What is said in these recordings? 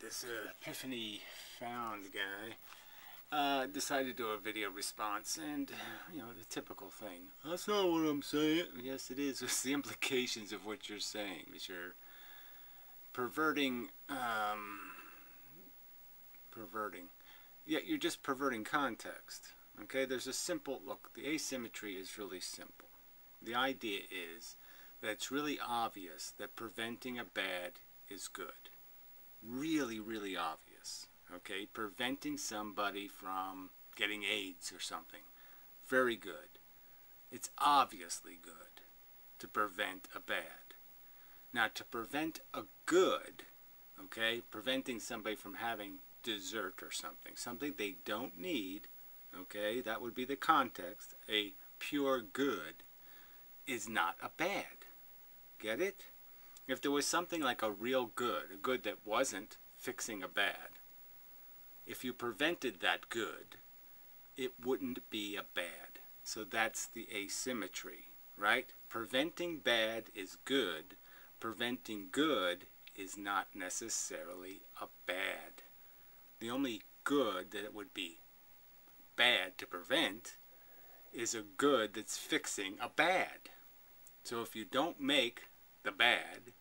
this Epiphany Found guy decided to do a video response, and you know, the typical thing. That's not what I'm saying. Yes, it is. It's the implications of what you're saying. That you're perverting. Yeah, you're just perverting context. Okay, there's a simple look. The asymmetry is really simple. The idea is that it's really obvious that preventing a bad is good. Really, really obvious. Okay, preventing somebody from getting AIDS or something. Very good. It's obviously good to prevent a bad. Now, to prevent a good, okay, preventing somebody from having dessert or something they don't need, okay, that would be the context. A pure good is not a bad. Get it? If there was something like a real good, a good that wasn't fixing a bad, if you prevented that good, it wouldn't be a bad. So that's the asymmetry, right? Preventing bad is good. Preventing good is not necessarily a bad. The only good that it would be bad to prevent is a good that's fixing a bad. So if you don't make the bad,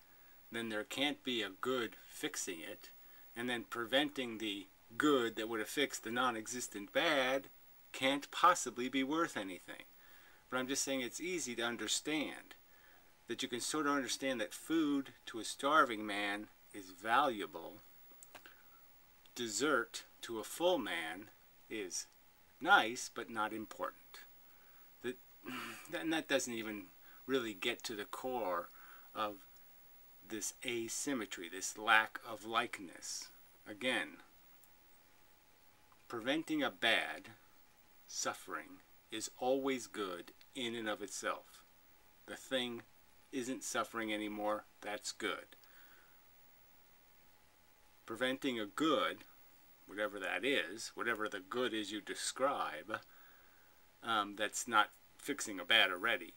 then there can't be a good fixing it, and then preventing the good that would have fixed the non-existent bad can't possibly be worth anything. But I'm just saying it's easy to understand, that you can sort of understand that food to a starving man is valuable. Dessert to a full man is nice, but not important. And that doesn't even really get to the core of this asymmetry, this lack of likeness. Again, preventing a bad, suffering, is always good in and of itself. The thing isn't suffering anymore, that's good. Preventing a good, whatever that is, whatever the good is you describe, that's not fixing a bad already.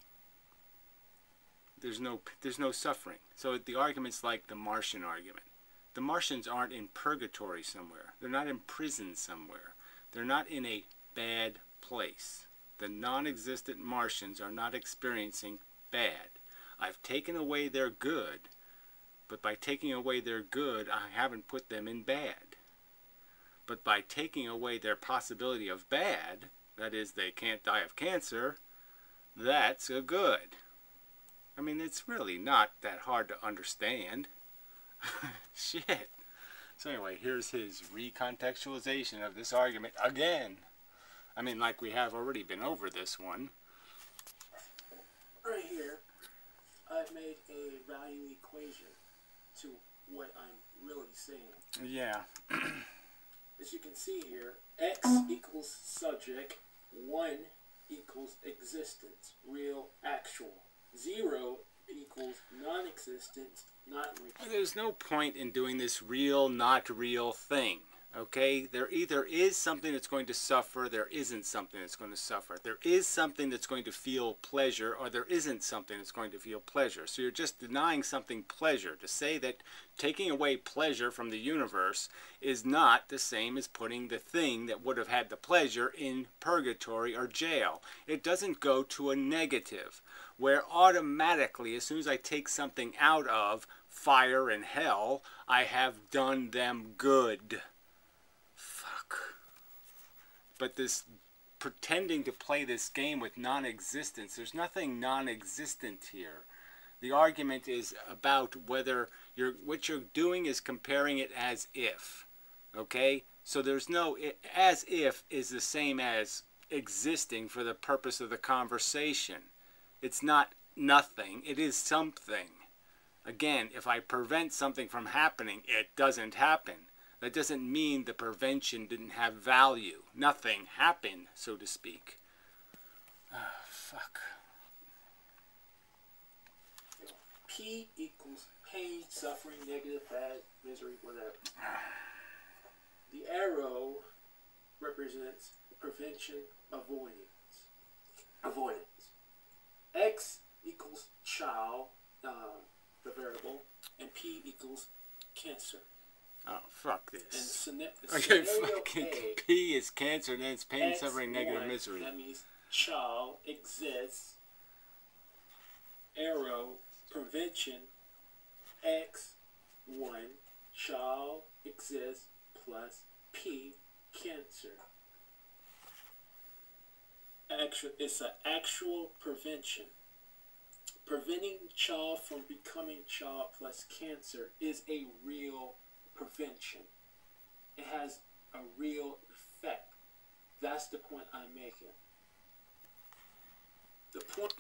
There's no suffering. So the argument's like the Martian argument. The Martians aren't in purgatory somewhere. They're not in prison somewhere. They're not in a bad place. The non-existent Martians are not experiencing bad. I've taken away their good, but by taking away their good, I haven't put them in bad. But by taking away their possibility of bad, that is, they can't die of cancer, that's a good. I mean, it's really not that hard to understand. Shit. So anyway, here's his recontextualization of this argument again. I mean, like we have already been over this one. Right here, I've made a value equation to what I'm really saying. Yeah. As you can see here, x equals subject, 1 equals existence, real, actual. 0 equals non-existent, not real. There's no point in doing this real, not real thing. Okay? There either is something that's going to suffer, there isn't something that's going to suffer. There is something that's going to feel pleasure, or there isn't something that's going to feel pleasure. So you're just denying something pleasure. To say that taking away pleasure from the universe is not the same as putting the thing that would have had the pleasure in purgatory or jail. It doesn't go to a negative, where automatically, as soon as I take something out of fire and hell, I have done them good. Fuck. But this pretending to play this game with non-existence, there's nothing non-existent here. The argument is about whether what you're doing is comparing it as if. Okay? So there's no, as if is the same as existing for the purpose of the conversation. It's not nothing, it is something. Again, if I prevent something from happening, it doesn't happen. That doesn't mean the prevention didn't have value. Nothing happened, so to speak. Ah, fuck. P equals pain, suffering, negative, bad, misery, whatever. The arrow represents prevention, avoidance. X equals child, the variable, and P equals cancer. Oh, fuck And this. Okay, scenario fucking A, P is cancer, and then it's pain, X, suffering, negative Y, misery. that means child exists, arrow, prevention, X, 1, child exists, plus P, cancer. It's an actual prevention. Preventing child from becoming child plus cancer is a real prevention. It has a real effect. That's the point I'm making. The point.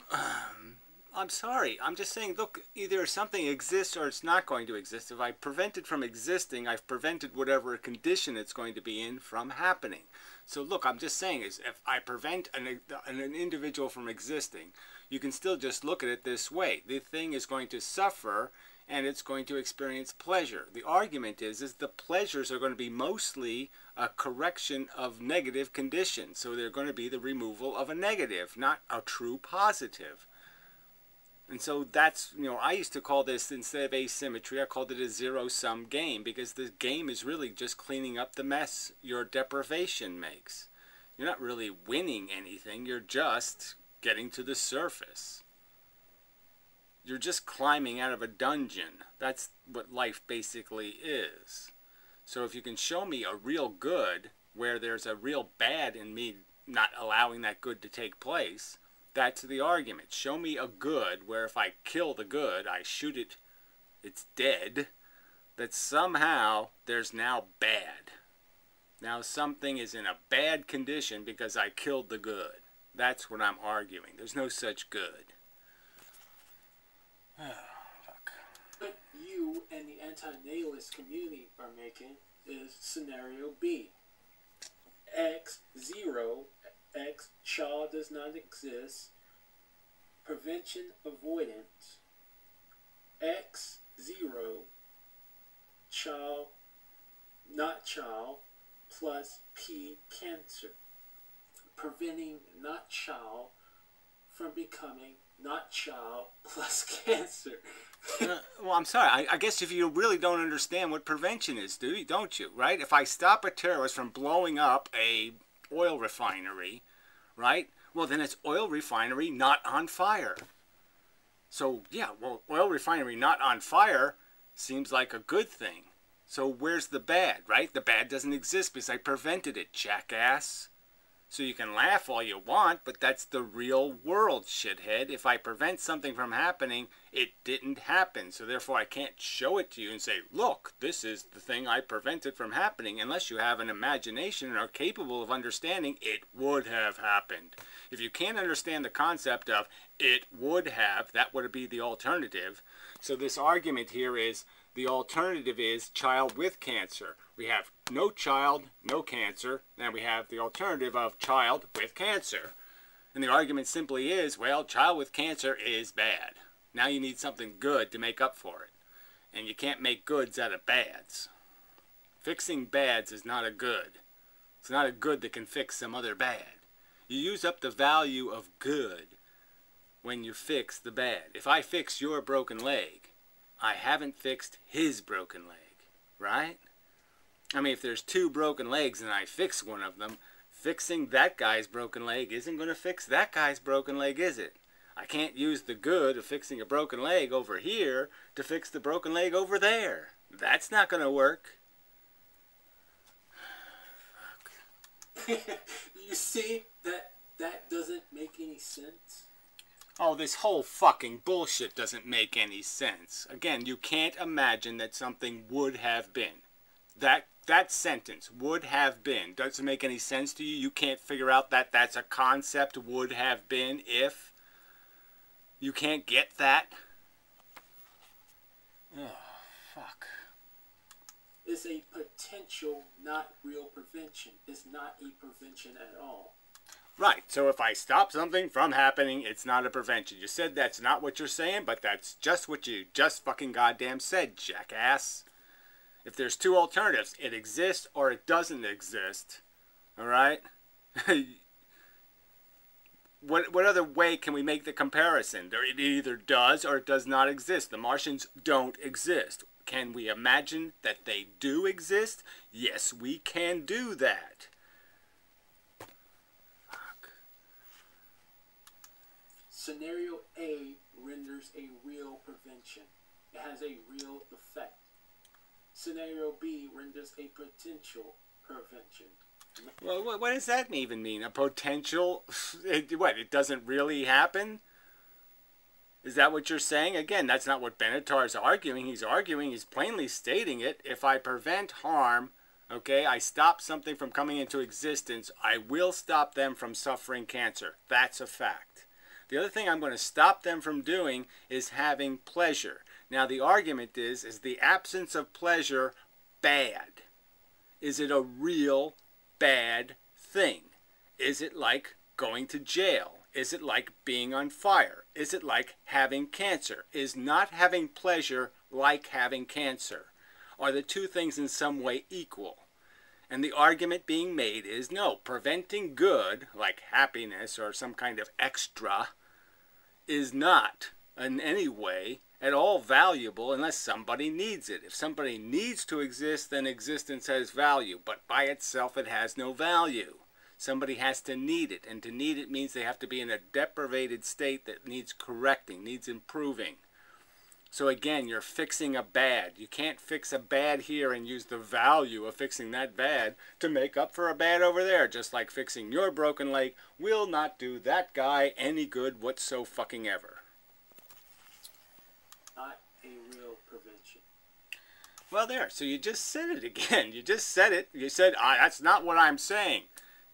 I'm sorry. I'm just saying, look, either something exists or it's not going to exist. If I prevent it from existing, I've prevented whatever condition it's going to be in from happening. So look, I'm just saying, is if I prevent an individual from existing, you can still just look at it this way. The thing is going to suffer, and it's going to experience pleasure. The argument is the pleasures are going to be mostly a correction of negative conditions. So they're going to be the removal of a negative, not a true positive. And so that's, I used to call this, instead of asymmetry, I called it a zero-sum game, because the game is really just cleaning up the mess your deprivation makes. You're not really winning anything, you're just getting to the surface. You're just climbing out of a dungeon. That's what life basically is. So if you can show me a real good where there's a real bad in me not allowing that good to take place, that's the argument. Show me a good where if I kill the good, I shoot it, it's dead, that somehow there's now bad. Now something is in a bad condition because I killed the good. That's what I'm arguing. There's no such good. Oh, fuck. What you and the anti-natalist community are making is scenario B. X, 0, X, child does not exist, prevention, avoidance, X, 0, child, not child, plus P, cancer. Preventing not child from becoming not child plus cancer. Well, I'm sorry. I guess if you really don't understand what prevention is, don't you? Right? If I stop a terrorist from blowing up a oil refinery, right? Well, then it's oil refinery not on fire. So, yeah, well, oil refinery not on fire seems like a good thing. So where's the bad, right? The bad doesn't exist because I prevented it, jackass. So you can laugh all you want, but that's the real world, shithead. If I prevent something from happening, it didn't happen. So therefore I can't show it to you and say, look, this is the thing I prevented from happening, unless you have an imagination and are capable of understanding it would have happened. If you can't understand the concept of it would have, that would be the alternative. So this argument here is, the alternative is child with cancer. We have no child, no cancer, and we have the alternative of child with cancer. And the argument simply is, well, child with cancer is bad. Now you need something good to make up for it. And you can't make goods out of bads. Fixing bads is not a good. It's not a good that can fix some other bad. You use up the value of good when you fix the bad. If I fix your broken leg, I haven't fixed his broken leg, right? I mean, if there's two broken legs and I fix one of them, fixing that guy's broken leg isn't going to fix that guy's broken leg, is it? I can't use the good of fixing a broken leg over here to fix the broken leg over there. That's not going to work. You see, that doesn't make any sense. Oh, this whole fucking bullshit doesn't make any sense. Again, you can't imagine that something would have been. That sentence, would have been, doesn't make any sense to you. You can't figure out that that's a concept, would have been, if. You can't get that. Oh, fuck. It's a potential, not real prevention. It's not a prevention at all. Right, so if I stop something from happening, it's not a prevention. You said that's not what you're saying, but that's just what you just fucking goddamn said, jackass. If there's two alternatives, it exists or it doesn't exist, alright? What other way can we make the comparison? It either does or it does not exist. The Martians don't exist. Can we imagine that they do exist? Yes, we can do that. Fuck. Scenario A renders a real prevention. It has a real effect. Scenario B renders a potential prevention. Well, what does that even mean? A potential? It doesn't really happen? Is that what you're saying? Again, that's not what Benatar is arguing. He's plainly stating it. If I prevent harm, okay, I stop something from coming into existence, I will stop them from suffering cancer. That's a fact. The other thing I'm going to stop them from doing is having pleasure. Now, the argument is the absence of pleasure bad? Is it a real bad thing? Is it like going to jail? Is it like being on fire? Is it like having cancer? Is not having pleasure like having cancer? Are the two things in some way equal? And the argument being made is no, preventing good, like happiness or some kind of extra, is not in any way at all valuable unless somebody needs it. If somebody needs to exist, then existence has value, but by itself it has no value. Somebody has to need it, and to need it means they have to be in a deprivated state that needs correcting, needs improving. So again, you're fixing a bad. You can't fix a bad here and use the value of fixing that bad to make up for a bad over there. Just like fixing your broken leg will not do that guy any good whatsoever. Not a real prevention. Well, there. So you just said it again. You just said it. You said, that's not what I'm saying.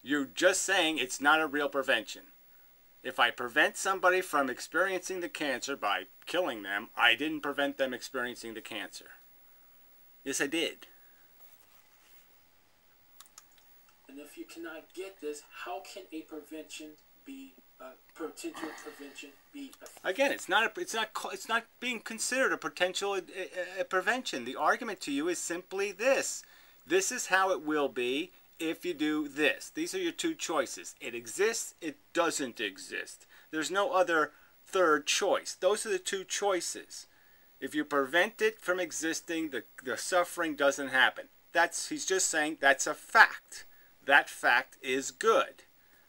You're just saying it's not a real prevention. If I prevent somebody from experiencing the cancer by killing them, I didn't prevent them experiencing the cancer. Yes, I did. And if you cannot get this, how can a prevention be potential prevention be effective? Again, it's not being considered a potential prevention. The argument to you is simply this. This is how it will be if you do this. These are your two choices. It exists, it doesn't exist. There's no other third choice. Those are the two choices. If you prevent it from existing, the suffering doesn't happen. He's just saying that's a fact. That fact is good.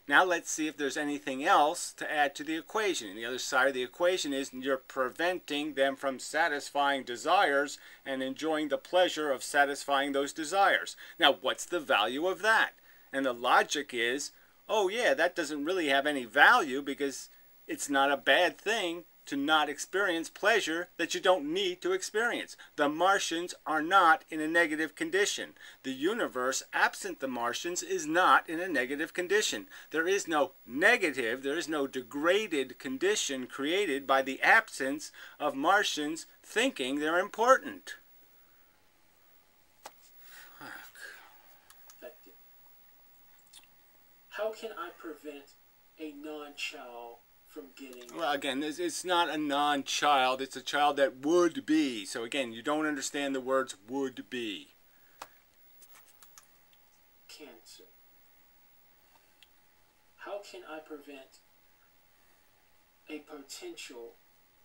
Now let's see if there's anything else to add to the equation. And the other side of the equation is you're preventing them from satisfying desires and enjoying the pleasure of satisfying those desires. Now, what's the value of that? And the logic is, oh yeah, that doesn't really have any value because it's not a bad thing to not experience pleasure that you don't need to experience. The Martians are not in a negative condition. The universe, absent the Martians, is not in a negative condition. There is no negative, there is no degraded condition created by the absence of Martians thinking they're important. Fuck. How can I prevent a non-child from getting... Well, again, it's not a non-child. It's a child that would be. So, again, you don't understand the words would be. Cancer. How can I prevent a potential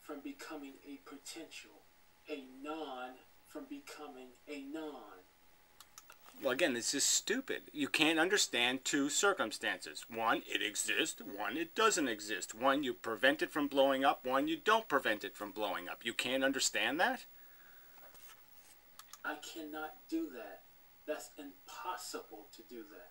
from becoming a potential? A non from becoming a non? Well, again, it's just stupid. You can't understand two circumstances. One, it exists. One, it doesn't exist. One, you prevent it from blowing up. One, you don't prevent it from blowing up. You can't understand that? I cannot do that. That's impossible to do that.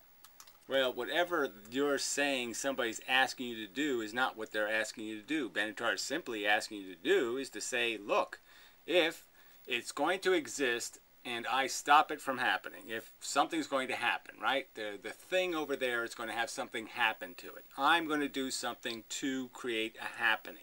Well, whatever you're saying somebody's asking you to do is not what they're asking you to do. Benatar is simply asking you to do is to say, look, if it's going to exist and I stop it from happening, if something's going to happen, right? The thing over there is going to have something happen to it. I'm going to do something to create a happening.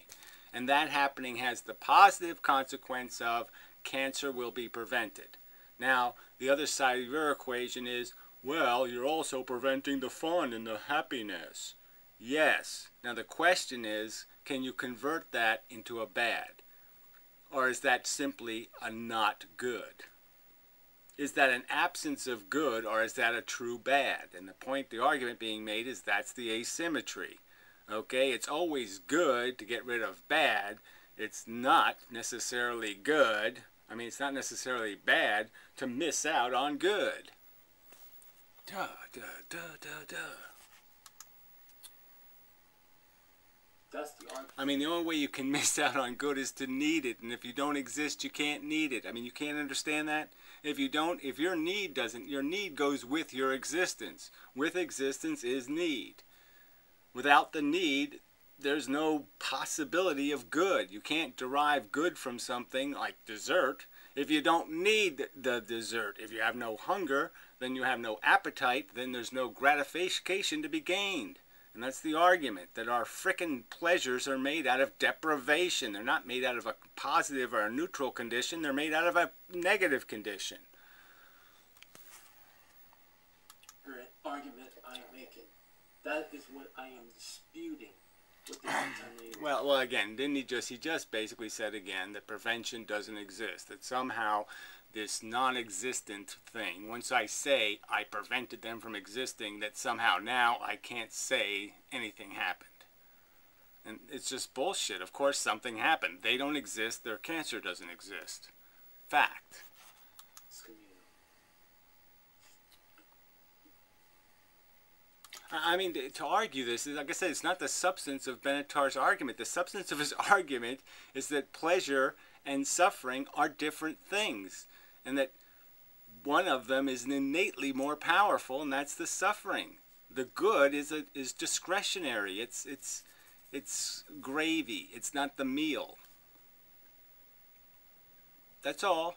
And that happening has the positive consequence of cancer will be prevented. Now, the other side of your equation is, well, you're also preventing the fun and the happiness. Yes. Now, the question is, can you convert that into a bad? Or is that simply a not good? Is that an absence of good, or is that a true bad? And the argument being made is that's the asymmetry. Okay, it's always good to get rid of bad. It's not necessarily good, I mean, it's not necessarily bad to miss out on good. Duh, duh, duh, duh, duh. That's the argument. I mean, the only way you can miss out on good is to need it, and if you don't exist, you can't need it. I mean, you can't understand that? If your need doesn't, your need goes with your existence. With existence is need. Without the need, there's no possibility of good. You can't derive good from something like dessert if you don't need the dessert. If you have no hunger, then you have no appetite, then there's no gratification to be gained. And that's the argument, that our frickin' pleasures are made out of deprivation. They're not made out of a positive or a neutral condition. They're made out of a negative condition. Argument I am making. That is what I am disputing with the anti-native. Well, again, didn't he just basically said again that prevention doesn't exist, that somehow this non-existent thing, once I say I prevented them from existing, that somehow now I can't say anything happened. And it's just bullshit. Of course something happened. They don't exist, their cancer doesn't exist. Fact. I mean, to argue this, like I said, it's not the substance of Benatar's argument. The substance of his argument is that pleasure and suffering are different things, and that one of them is innately more powerful, and that's the suffering. The good is discretionary. It's gravy. It's not the meal. That's all.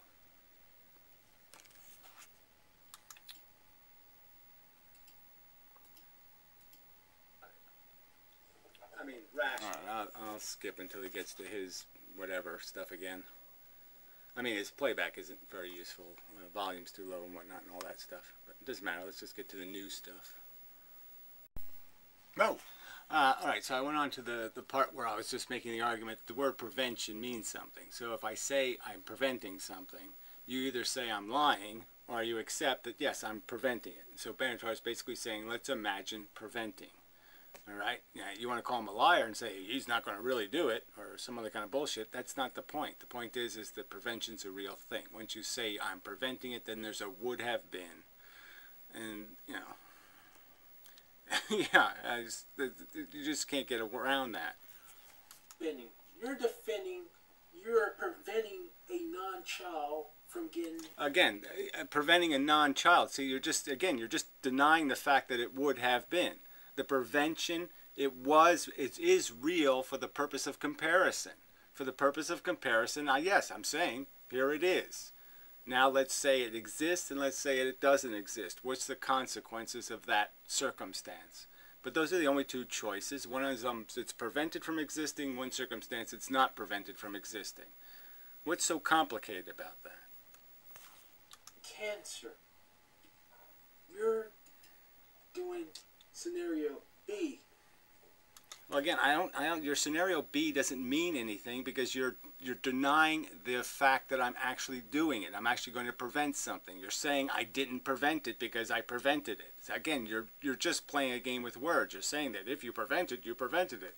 I mean, rational. All right, I'll skip until he gets to his whatever stuff again. I mean, his playback isn't very useful. Volume's too low and whatnot and all that stuff. But it doesn't matter. Let's just get to the new stuff. No. Alright, so I went on to the part where I was just making the argument that the word prevention means something. So if I say I'm preventing something, you either say I'm lying or you accept that, yes, I'm preventing it. So Benatar is basically saying, let's imagine preventing. Alright? Yeah, you want to call him a liar and say he's not going to really do it or some other kind of bullshit. That's not the point. The point is that prevention's a real thing. Once you say I'm preventing it, then there's a would have been. And, you know, yeah, you just can't get around that. You're preventing a non-child from getting... Again, preventing a non-child. See, you're just denying the fact that it would have been. The prevention, it is real for the purpose of comparison. For the purpose of comparison, yes, I'm saying, here it is. Now let's say it exists and let's say it doesn't exist. What's the consequences of that circumstance? But those are the only two choices. One is it's prevented from existing. One circumstance it's not prevented from existing. What's so complicated about that? Cancer. You're doing scenario B. Well, again, your scenario B doesn't mean anything because you're denying the fact that I'm actually doing it. I'm actually going to prevent something. You're saying I didn't prevent it because I prevented it. So again, you're just playing a game with words. You're saying that if you prevent it, you prevented it.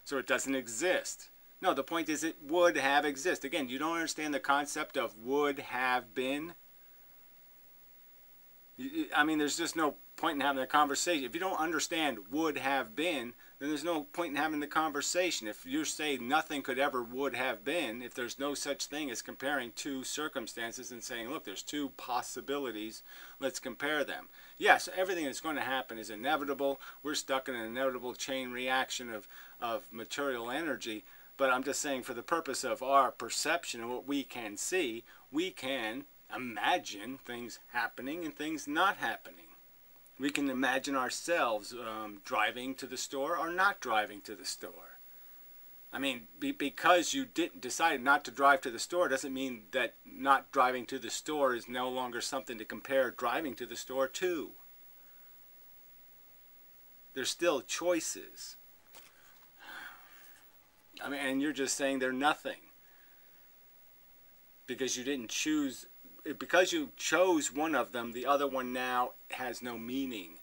So it doesn't exist. No, the point is it would have existed. Again, you don't understand the concept of would have been. I mean, there's just no point in having a conversation. If you don't understand would have been, then there's no point in having the conversation. If you say nothing could ever would have been, if there's no such thing as comparing two circumstances and saying, look, there's two possibilities, let's compare them. Yes, everything that's going to happen is inevitable. We're stuck in an inevitable chain reaction of material energy. But I'm just saying for the purpose of our perception and what we can see, we can imagine things happening and things not happening. We can imagine ourselves driving to the store or not driving to the store. I mean, because you decided not to drive to the store doesn't mean that not driving to the store is no longer something to compare driving to the store to. There's still choices. I mean, and you're just saying they're nothing. Because you didn't choose... Because you chose one of them, the other one now has no meaning.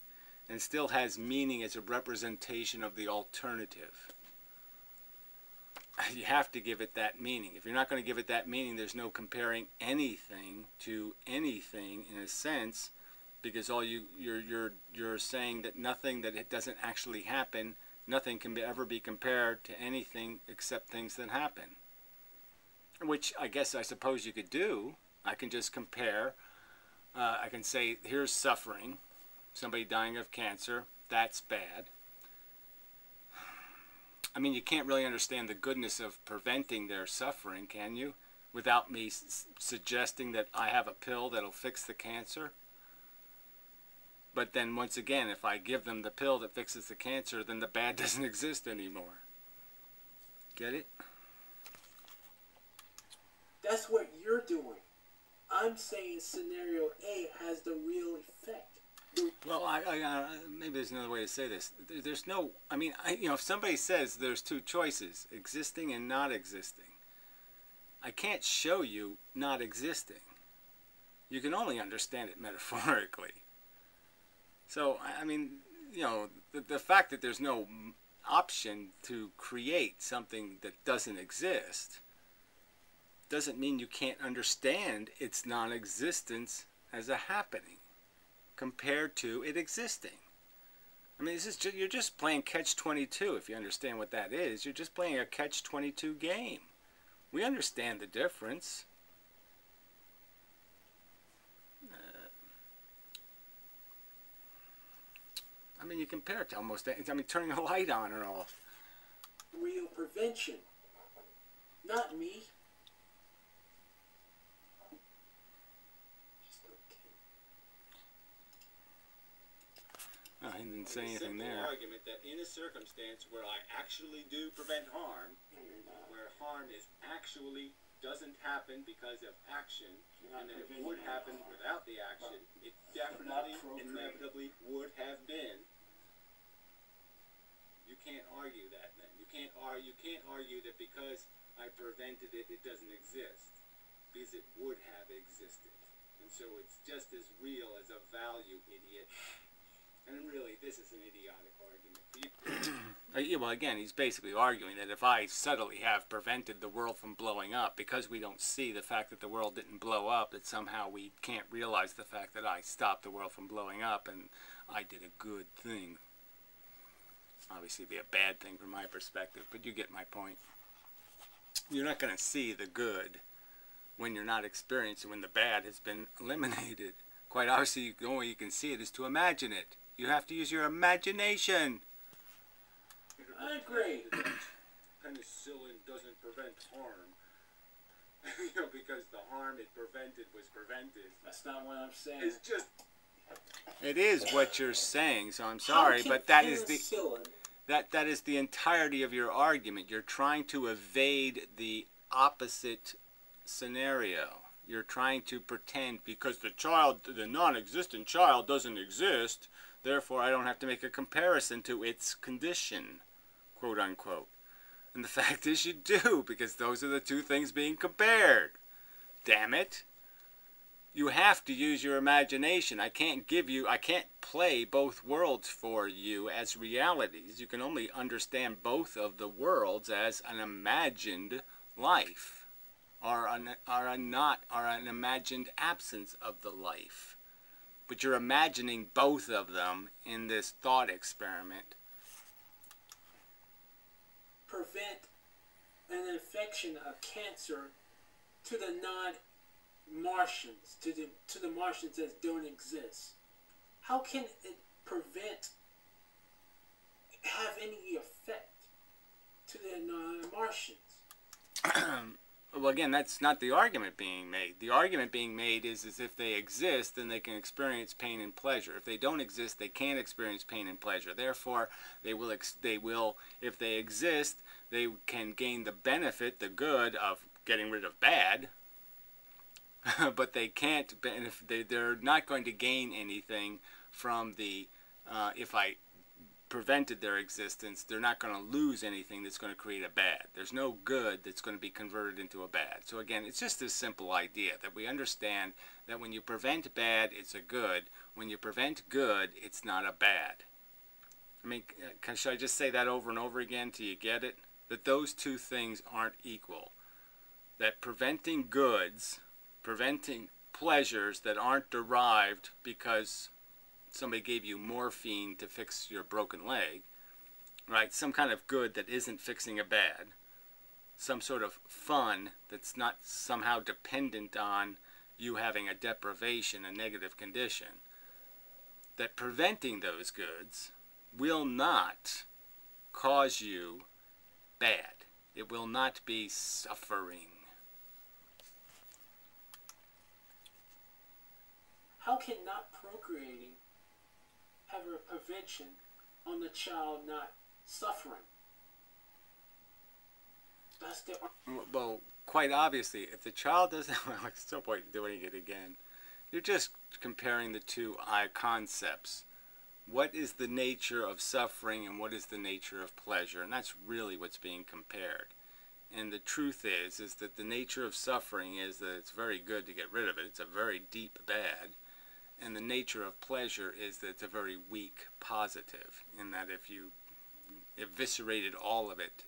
And still has meaning as a representation of the alternative. you have to give it that meaning. If you're not going to give it that meaning, there's no comparing anything to anything in a sense, because all you're saying that nothing that it doesn't actually happen, nothing can ever be compared to anything except things that happen. Which I suppose you could do. I can just compare. I can say, here's suffering, somebody dying of cancer, that's bad. I mean, you can't really understand the goodness of preventing their suffering, can you? Without me suggesting that I have a pill that'll fix the cancer. But then once again, if I give them the pill that fixes the cancer, then the bad doesn't exist anymore. Get it? That's what you're doing. I'm saying scenario A has the real effect. Well, maybe there's another way to say this. There's no, I mean, if somebody says there's two choices, existing and not existing, I can't show you not existing. You can only understand it metaphorically. So, I mean, the fact that there's no option to create something that doesn't exist doesn't mean you can't understand its non-existence as a happening compared to it existing. I mean, you're just playing catch-22 if you understand what that is. You're just playing a catch-22 game. We understand the difference. I mean, you compare it to almost, turning a light on or off. Real prevention. Not me. Oh, he didn't say anything there. Argument that in a circumstance where I actually do prevent harm, where harm doesn't happen because of action, and that it would happen without the action, it definitely, inevitably would have been. You can't argue that then. You can't argue that because I prevented it, it doesn't exist, because it would have existed. And so it's just as real as a value, idiot. And really, this is an idiotic argument. Well, again, he's basically arguing that if I subtly have prevented the world from blowing up, because we don't see the fact that the world didn't blow up, that somehow we can't realize the fact that I stopped the world from blowing up and I did a good thing. Obviously, it'd be a bad thing from my perspective, but you get my point. You're not going to see the good when you're not experiencing, when the bad has been eliminated. Quite obviously, the only way you can see it is to imagine it. You have to use your imagination. I agree. Penicillin doesn't prevent harm. Because the harm it prevented was prevented. That's not what I'm saying. It's just... It is what you're saying, so I'm sorry, but that is the entirety of your argument. You're trying to evade the opposite scenario. You're trying to pretend because the non-existent child doesn't exist, therefore I don't have to make a comparison to its condition, quote unquote. And the fact is you do, because those are the two things being compared. Damn it. You have to use your imagination. I can't play both worlds for you as realities. You can only understand both of the worlds as an imagined life. Or an imagined absence of the life. But you're imagining both of them in this thought experiment. Prevent an infection of cancer to the non-Martians, to the Martians that don't exist. How can it have any effect to the non-Martians? Well, again, that's not the argument being made. The argument being made is if they exist, then they can experience pain and pleasure. If they don't exist, they can't experience pain and pleasure. Therefore, they will, if they exist, they can gain the benefit, the good of getting rid of bad. But they can't, they're not going to gain anything from the, if I prevented their existence, they're not going to lose anything that's going to create a bad. There's no good that's going to be converted into a bad. So again, it's just this simple idea that we understand that when you prevent bad, it's a good. When you prevent good, it's not a bad. I mean, should I just say that over and over again till you get it? that those two things aren't equal. That preventing goods, preventing pleasures that aren't derived because somebody gave you morphine to fix your broken leg, right? Some kind of good that isn't fixing a bad. Some sort of fun that's not somehow dependent on you having a deprivation, a negative condition. That preventing those goods will not cause you bad. It will not be suffering. How can not procreating have a prevention on the child not suffering? That's the... Well, quite obviously, if the child doesn't... Well, it's no point doing it again. You're just comparing the two concepts. What is the nature of suffering and what is the nature of pleasure? And that's really what's being compared. And the truth is that the nature of suffering is that it's very good to get rid of it. It's a very deep bad. And the nature of pleasure is that it's a very weak positive, in that if you eviscerated all of it,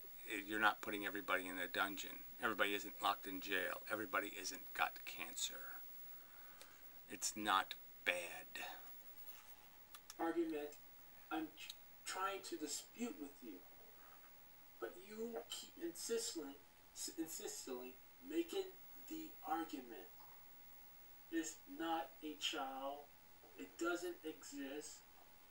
you're not putting everybody in a dungeon. Everybody isn't locked in jail. Everybody isn't got cancer. It's not bad. Argument, I'm trying to dispute with you, but you keep insistently making the argument. It's not a child. It doesn't exist.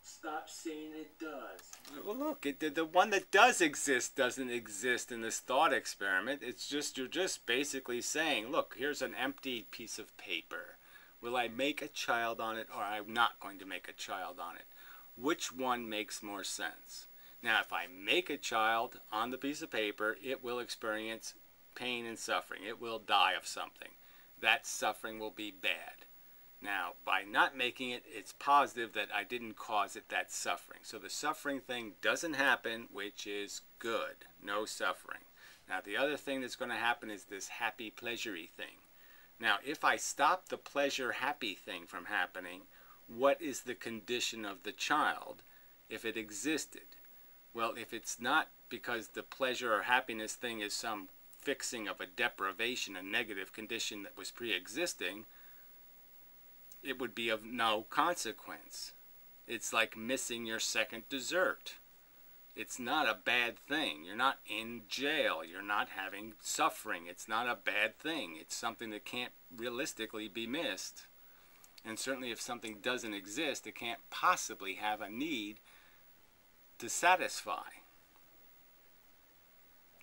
Stop saying it does. Well, look, the one that does exist doesn't exist in this thought experiment. It's just, you're just basically saying, look, here's an empty piece of paper. Will I make a child on it, or I'm not going to make a child on it? Which one makes more sense? Now, if I make a child on the piece of paper, it will experience pain and suffering. It will die of something. That suffering will be bad. Now, by not making it, it's positive that I didn't cause it that suffering. So the suffering thing doesn't happen, which is good. No suffering. Now, the other thing that's going to happen is this happy, pleasure-y thing. Now, if I stop the pleasure-happy thing from happening, what is the condition of the child if it existed? Well, if it's not because the pleasure or happiness thing is some fixing of a deprivation, a negative condition that was pre-existing, it would be of no consequence. It's like missing your second dessert. It's not a bad thing. You're not in jail. You're not having suffering. It's not a bad thing. It's something that can't realistically be missed. And certainly if something doesn't exist, it can't possibly have a need to satisfy.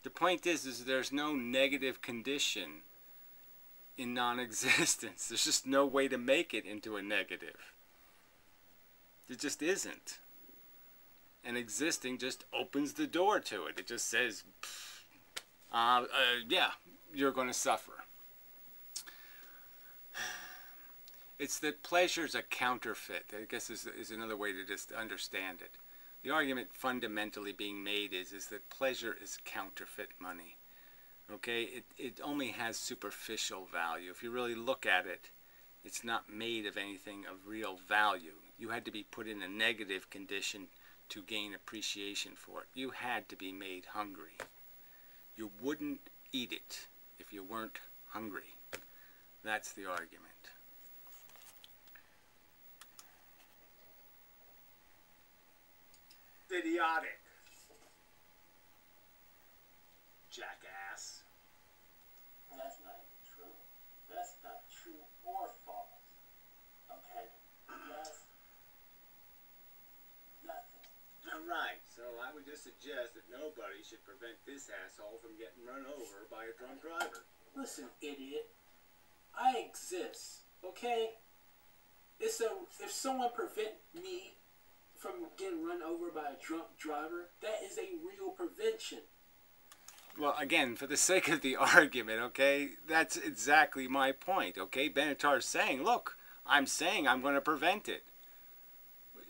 The point is there's no negative condition in non-existence. There's just no way to make it into a negative. It just isn't. And existing just opens the door to it. It just says, yeah, you're going to suffer. It's that pleasure's a counterfeit. I guess is another way to just understand it. The argument fundamentally being made is that pleasure is counterfeit money. Okay, it only has superficial value. If you really look at it, it's not made of anything of real value. You had to be put in a negative condition to gain appreciation for it. You had to be made hungry. You wouldn't eat it if you weren't hungry. That's the argument. Idiotic. Jackass. That's not true. That's not true or false. Okay? That's nothing. Alright, so I would just suggest that nobody should prevent this asshole from getting run over by a drunk driver. Listen, idiot. I exist. Okay? If someone prevent me from getting run over by a drunk driver, that is a real prevention. Well, again, for the sake of the argument, okay, that's exactly my point, okay? Benatar's saying, look, I'm saying I'm going to prevent it.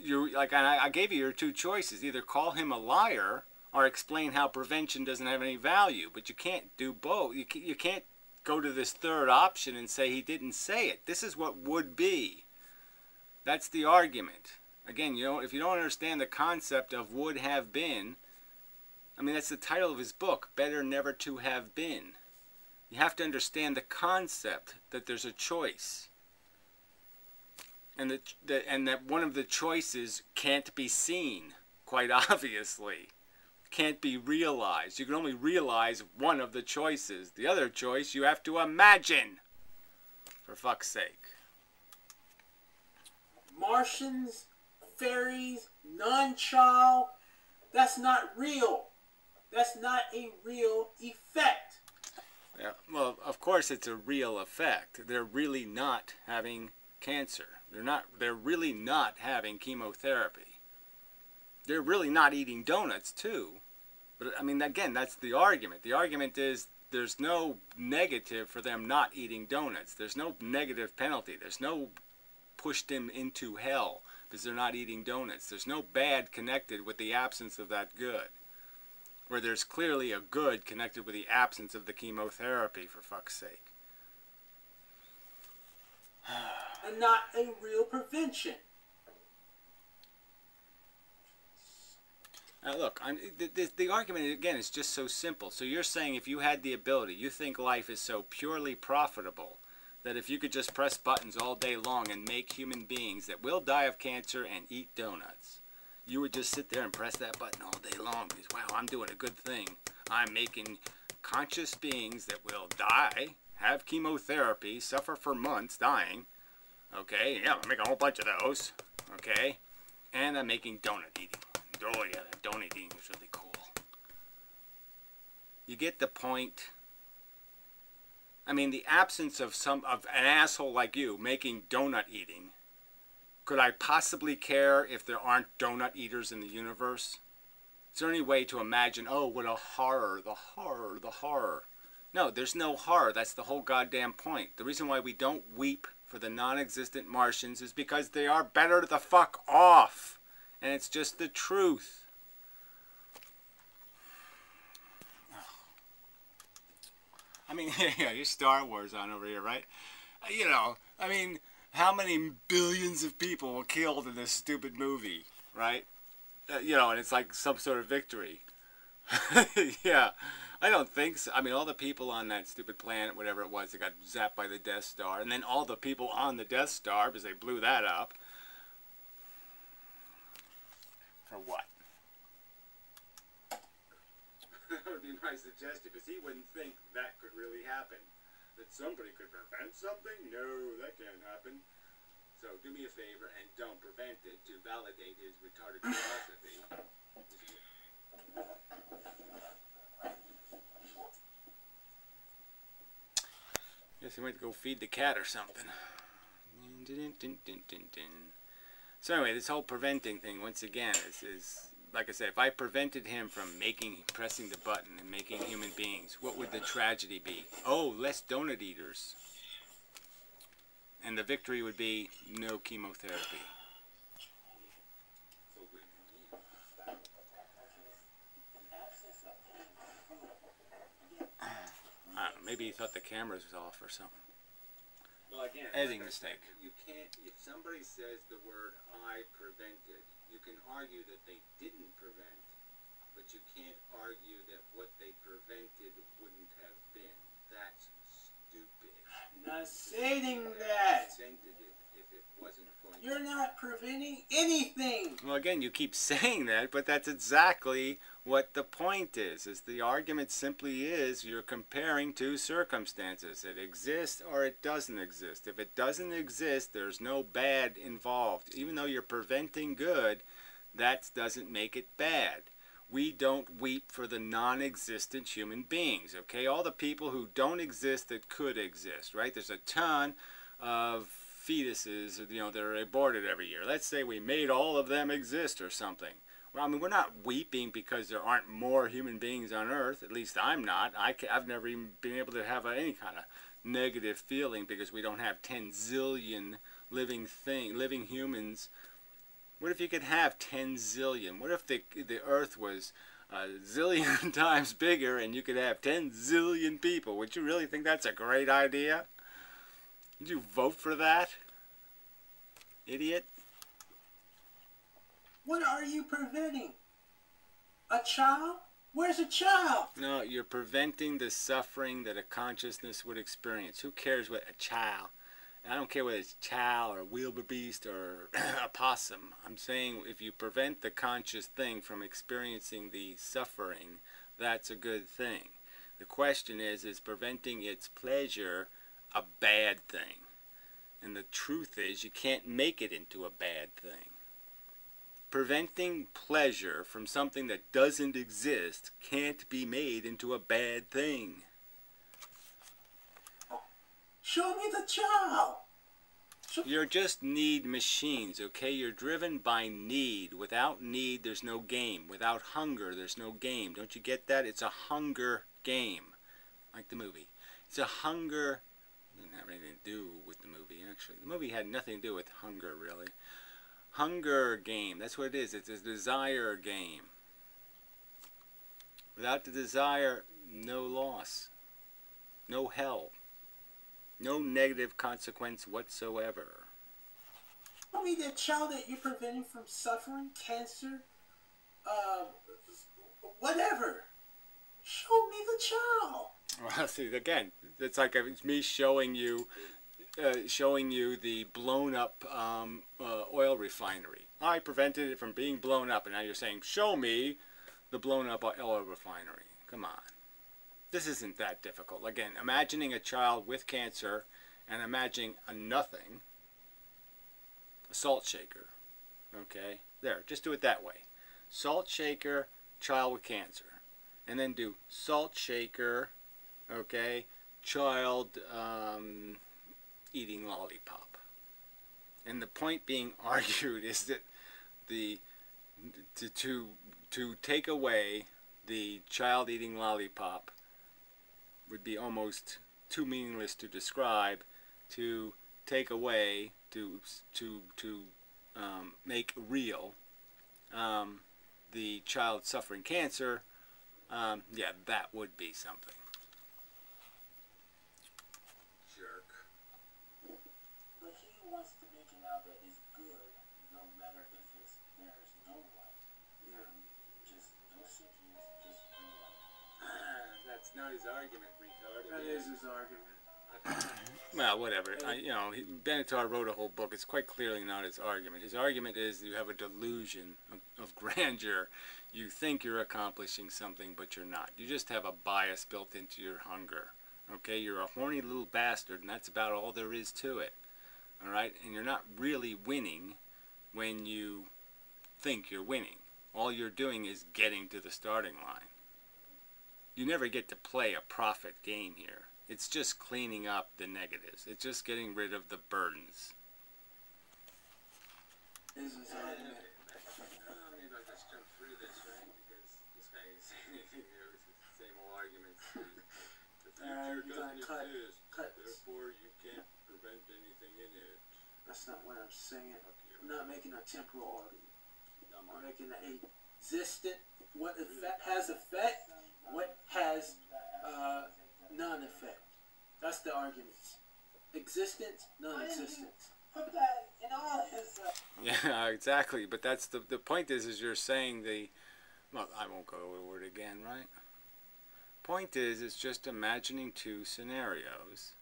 I gave you your two choices. Either call him a liar or explain how prevention doesn't have any value. But you can't do both. You can't go to this third option and say he didn't say it. This is what would be. That's the argument. Again, if you don't understand the concept of would have been, I mean, that's the title of his book, Better Never to Have Been. You have to understand the concept that there's a choice. And that one of the choices can't be seen, quite obviously. Can't be realized. You can only realize one of the choices. The other choice you have to imagine. For fuck's sake. Martians, fairies, non-child, that's not real. That's not a real effect. Yeah, well, of course it's a real effect. They're really not having cancer. They're really not having chemotherapy. They're really not eating donuts too. But I mean, again, that's the argument. The argument is there's no negative for them not eating donuts. There's no negative penalty. There's no push them into hell because they're not eating donuts. There's no bad connected with the absence of that good. Where there's clearly a good connected with the absence of the chemotherapy, for fuck's sake. And not a real prevention. Look, the argument, again, is just so simple. So you're saying if you had the ability, you think life is so purely profitable that if you could just press buttons all day long and make human beings that will die of cancer and eat donuts, you would just sit there and press that button all day long because, wow, I'm doing a good thing. I'm making conscious beings that will die, have chemotherapy, suffer for months dying. Okay, yeah, I'm making a whole bunch of those. Okay, and I'm making donut eating. Oh yeah, that donut eating is really cool. You get the point? I mean, the absence of an asshole like you making donut eating. Could I possibly care if there aren't donut eaters in the universe? Is there any way to imagine, oh, what a horror, the horror, the horror? No, there's no horror. That's the whole goddamn point. The reason why we don't weep for the non-existent Martians is because they are better the fuck off. And it's just the truth. I mean, yeah, you're Star Wars on over here, right? You know, I mean, how many billions of people were killed in this stupid movie, right? You know, and it's like some sort of victory. Yeah, I don't think so. I mean, all the people on that stupid planet, whatever it was, that got zapped by the Death Star, and then all the people on the Death Star, because they blew that up. For what? That would be my suggestion, because he wouldn't think that could really happen. That somebody could prevent something? No, that can't happen. So do me a favor and don't prevent it to validate his retarded philosophy. Guess he went to go feed the cat or something. So anyway, this whole preventing thing, once again, is like I said, if I prevented him from pressing the button and making human beings, what would the tragedy be? Oh, less donut eaters. And the victory would be no chemotherapy. I don't know, maybe he thought the cameras was off or something. Well, again, editing mistake. You can't, if somebody says the word I prevented, you can argue that they didn't prevent, but you can't argue that what they prevented wouldn't have been. That's stupid. I'm not saying that. Prevented it if it wasn't going to. You're not preventing anything. Well, again, you keep saying that, but that's exactly what the point is the argument simply is you're comparing two circumstances. It exists or it doesn't exist. If it doesn't exist, there's no bad involved. Even though you're preventing good, that doesn't make it bad. We don't weep for the non-existent human beings, okay? All the people who don't exist that could exist, right? There's a ton of fetuses, you know, that are aborted every year. Let's say we made all of them exist or something. Well, I mean, we're not weeping because there aren't more human beings on Earth. At least I'm not. I've never even been able to have any kind of negative feeling because we don't have 10 zillion living humans. What if you could have 10 zillion? What if the Earth was a zillion times bigger and you could have 10 zillion people? Would you really think that's a great idea? Would you vote for that? Idiot. What are you preventing? A child? Where's the child? No, you're preventing the suffering that a consciousness would experience. Who cares what a child? I don't care whether it's a child or a wildebeest or a possum. I'm saying if you prevent the conscious thing from experiencing the suffering, that's a good thing. The question is preventing its pleasure a bad thing? And the truth is, you can't make it into a bad thing. Preventing pleasure from something that doesn't exist can't be made into a bad thing. Show me the child. You're just need machines, okay? You're driven by need. Without need, there's no game. Without hunger, there's no game. Don't you get that? It's a hunger game, like the movie. It's a hunger. It didn't have anything to do with the movie, actually. The movie had nothing to do with hunger, really. Hunger game. That's what it is. It's a desire game. Without the desire, no loss. No hell. No negative consequence whatsoever. I mean, the child that you're preventing from suffering, cancer, whatever. Show me the child. Well, see, again, it's like it's me showing you the blown up oil refinery. I prevented it from being blown up, and now you're saying, show me the blown up oil refinery. Come on. This isn't that difficult. Again, imagining a child with cancer and imagining a nothing, a salt shaker. Okay? There, just do it that way. Salt shaker, child with cancer. And then do salt shaker, okay, child eating lollipop. And the point being argued is that to take away the child eating lollipop would be almost too meaningless to describe. To take away, to make real the child suffering cancer, yeah, that would be something. Jerk. But he wants to make it out that it's good, no matter if there's no light. Yeah. Just no sentience, just no light. That's not his argument, retard. That is his argument. Well, whatever. Benatar wrote a whole book. It's quite clearly not his argument. His argument is you have a delusion of grandeur. You think you're accomplishing something, but you're not. You just have a bias built into your hunger. Okay? You're a horny little bastard, and that's about all there is to it. All right? And you're not really winning when you think you're winning. All you're doing is getting to the starting line. You never get to play a profit game here. It's just cleaning up the negatives. It's just getting rid of the burdens. Is his argument. Maybe I'll just jump through this, right? Because this guy ain't saying anything new. It's the same old arguments. The future doesn't exist. Therefore, you can't prevent anything in it. That's not what I'm saying. I'm not making a temporal argument. I'm making a existent, what effect has effect, what has non-effect. That's the arguments. Existence, non-existence. Put that in all his... Yeah, exactly. But that's the point is you're saying well, I won't go over it again, right? Point is, it's just imagining two scenarios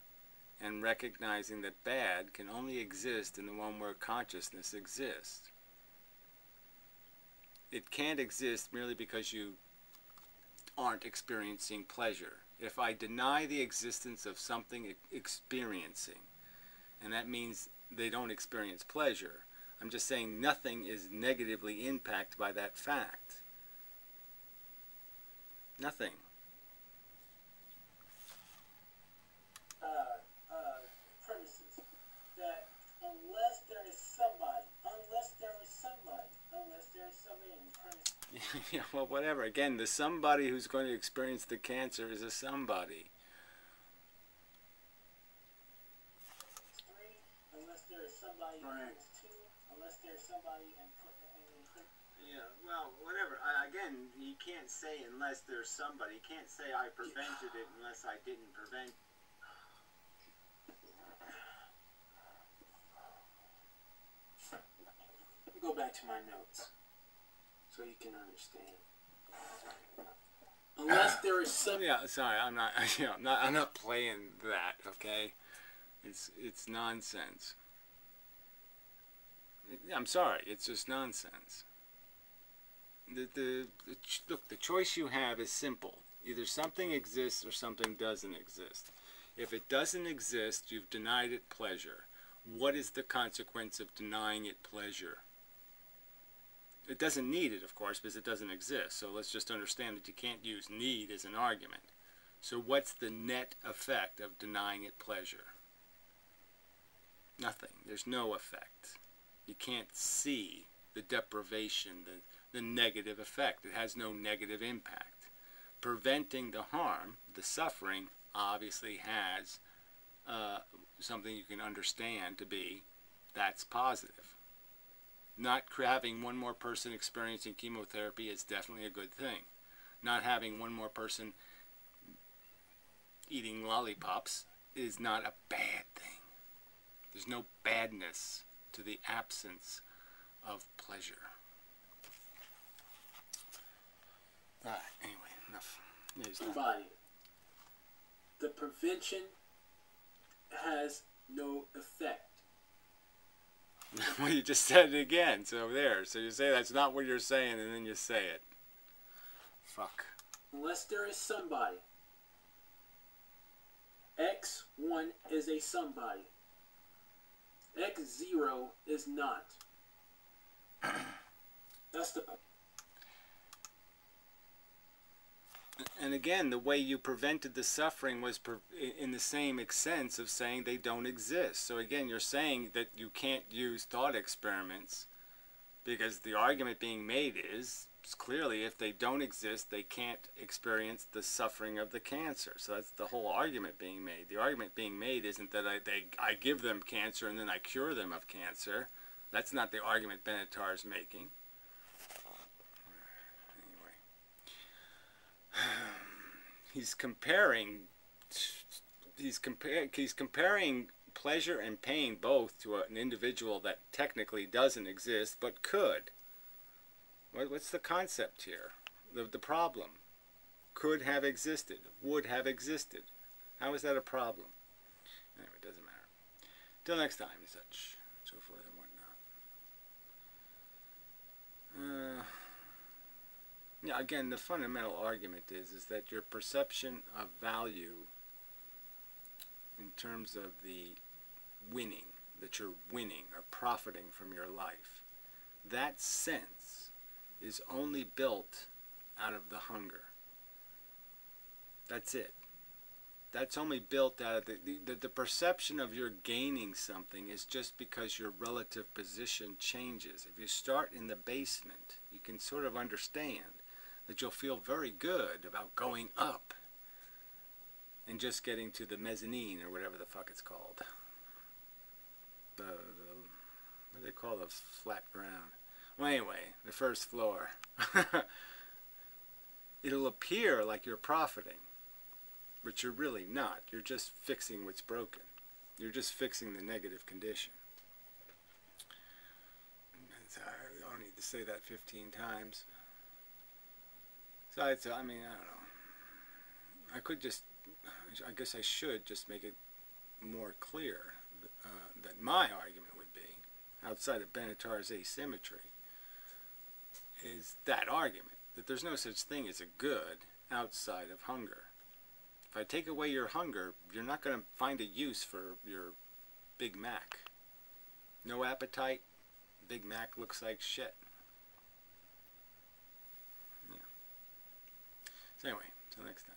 and recognizing that bad can only exist in the one where consciousness exists. It can't exist merely because you aren't experiencing pleasure. If I deny the existence of something experiencing, and that means they don't experience pleasure, I'm just saying nothing is negatively impacted by that fact. Nothing. Premises that unless there is somebody in the premise. Yeah, well, whatever. Again, the somebody who's going to experience the cancer is a somebody. 3, unless there is somebody. Right. 2, unless there is somebody and Yeah, well, whatever. Again, he can't say unless there's somebody. He can't say I prevented it unless I didn't prevent. Go back to my notes so you can understand. Unless there is some. Yeah, sorry, I'm not. I'm not playing that. Okay, it's nonsense. I'm sorry, it's just nonsense. Look, the choice you have is simple. Either something exists or something doesn't exist. If it doesn't exist, you've denied it pleasure. What is the consequence of denying it pleasure? It doesn't need it, of course, because it doesn't exist. So let's just understand that you can't use need as an argument. So what's the net effect of denying it pleasure? Nothing. There's no effect. You can't see the deprivation, the negative effect. It has no negative impact. Preventing the harm, the suffering, obviously has something you can understand to be that's positive. Not having one more person experiencing chemotherapy is definitely a good thing. Not having one more person eating lollipops is not a bad thing. There's no badness to the absence of pleasure. Anyway, enough. Somebody. The prevention has no effect. Well, you just said it again, so there. So you say that's not what you're saying, and then you say it. Fuck. Unless there is somebody. X1 is a somebody. X0 is not. That's the point. And again, the way you prevented the suffering was in the same sense of saying they don't exist. So again, you're saying that you can't use thought experiments because the argument being made is clearly if they don't exist, they can't experience the suffering of the cancer. So that's the whole argument being made. The argument being made isn't that I give them cancer and then I cure them of cancer. That's not the argument Benatar is making. He's comparing pleasure and pain both to an individual that technically doesn't exist but could. What's the concept here? The problem. Could have existed, would have existed. How is that a problem? Anyway, it doesn't matter. Till next time, and such, so forth and whatnot. Yeah, again, the fundamental argument is that your perception of value in terms of the winning, that you're winning or profiting from your life, that sense is only built out of the hunger. That's it. That's only built out of the perception of you're gaining something is just because your relative position changes. If you start in the basement, you can sort of understand that you'll feel very good about going up and just getting to the mezzanine or whatever the fuck it's called. What do they call the flat ground? Well, anyway, the first floor. It'll appear like you're profiting, but you're really not. You're just fixing what's broken. You're just fixing the negative condition. I don't need to say that 15 times. So I mean, I don't know. I guess I should just make it more clear that my argument would be, outside of Benatar's asymmetry, is that argument, that there's no such thing as a good outside of hunger. If I take away your hunger, you're not going to find a use for your Big Mac. No appetite, Big Mac looks like shit. Yeah. So anyway, till next time.